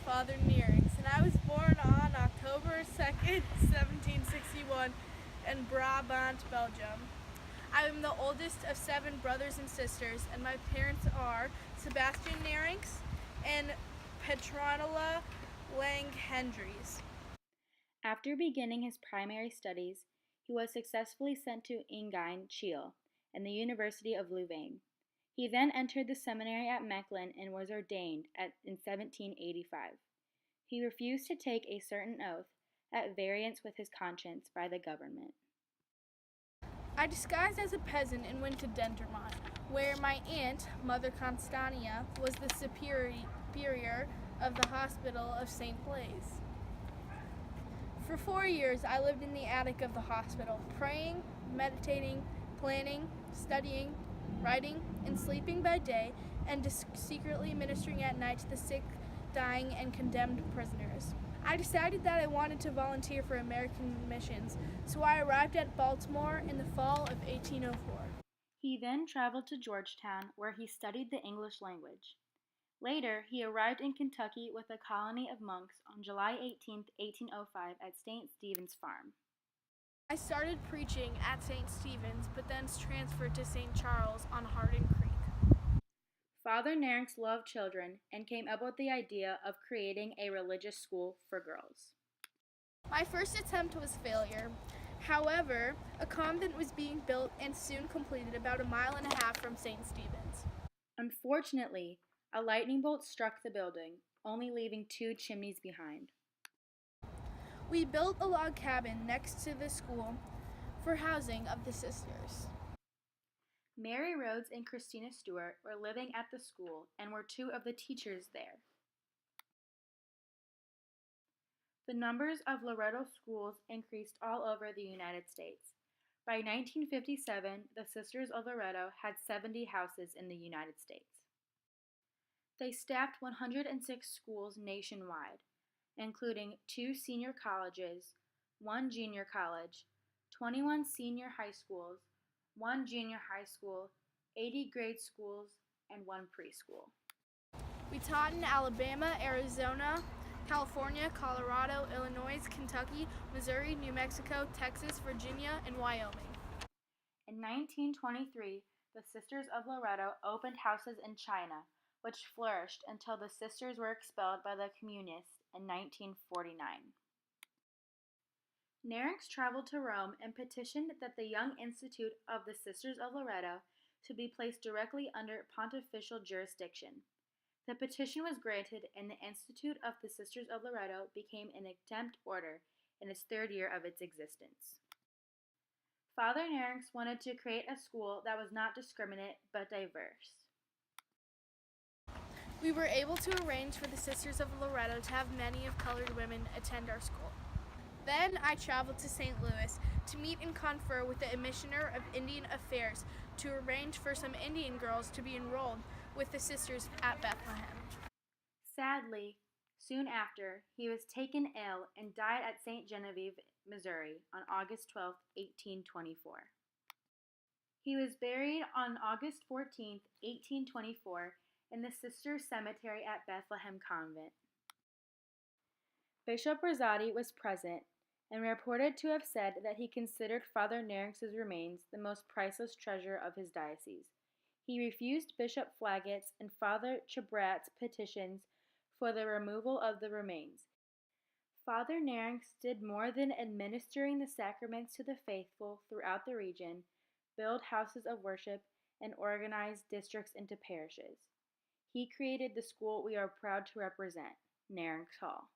Father nerinckx, and I was born on October 2nd, 1761, in Brabant, Belgium. I am the oldest of 7 brothers and sisters, and my parents are Sebastian nerinckx and Petronilla Lang-Hendries. After beginning his primary studies, he was successfully sent to Enghien, Chile, and the University of Louvain. He then entered the seminary at Mechlin and was ordained in 1785. He refused to take a certain oath, at variance with his conscience, by the government. I disguised as a peasant and went to Dendermonde, where my aunt, Mother Constania, was the superior of the hospital of St. Blaise. For 4 years, I lived in the attic of the hospital, praying, meditating, planning, studying, writing, and sleeping by day, and secretly ministering at night to the sick, dying, and condemned prisoners. I decided that I wanted to volunteer for American missions, so I arrived at Baltimore in the fall of 1804. He then traveled to Georgetown, where he studied the English language. Later, he arrived in Kentucky with a colony of monks on July 18, 1805, at St. Stephen's Farm. I started preaching at St. Stephen's, but then transferred to St. Charles on Hardin Creek. Father nerinckx loved children and came up with the idea of creating a religious school for girls. My first attempt was a failure. However, a convent was being built and soon completed about 1.5 miles from St. Stephen's. Unfortunately, a lightning bolt struck the building, only leaving 2 chimneys behind. We built a log cabin next to the school for housing of the sisters. Mary Rhodes and Christina Stewart were living at the school and were 2 of the teachers there. The numbers of Loretto schools increased all over the United States. By 1957, the Sisters of Loretto had 70 houses in the United States. They staffed 106 schools nationwide, including 2 senior colleges, 1 junior college, 21 senior high schools, 1 junior high school, 80 grade schools, and 1 preschool. We taught in Alabama, Arizona, California, Colorado, Illinois, Kentucky, Missouri, New Mexico, Texas, Virginia, and Wyoming. In 1923, the Sisters of Loretto opened houses in China, which flourished until the sisters were expelled by the Communists in 1949. Nerinckx traveled to Rome and petitioned that the Young Institute of the Sisters of Loretto should be placed directly under pontifical jurisdiction. The petition was granted, and the Institute of the Sisters of Loretto became an exempt order in its 3rd year of its existence. Father nerinckx wanted to create a school that was not discriminate but diverse. We were able to arrange for the Sisters of Loretto to have many of colored women attend our school. Then I traveled to St. Louis to meet and confer with the Commissioner of Indian Affairs to arrange for some Indian girls to be enrolled with the sisters at Bethlehem. Sadly, soon after, he was taken ill and died at St. Genevieve, Missouri, on August 12, 1824. He was buried on August 14, 1824, in the Sisters' Cemetery at Bethlehem Convent. Bishop Rosati was present and reported to have said that he considered Father nerinckx's remains the most priceless treasure of his diocese. He refused Bishop Flaggett's and Father Chabrat's petitions for the removal of the remains. Father nerinckx did more than administering the sacraments to the faithful throughout the region, build houses of worship, and organize districts into parishes. He created the school we are proud to represent, Nerinckx Hall.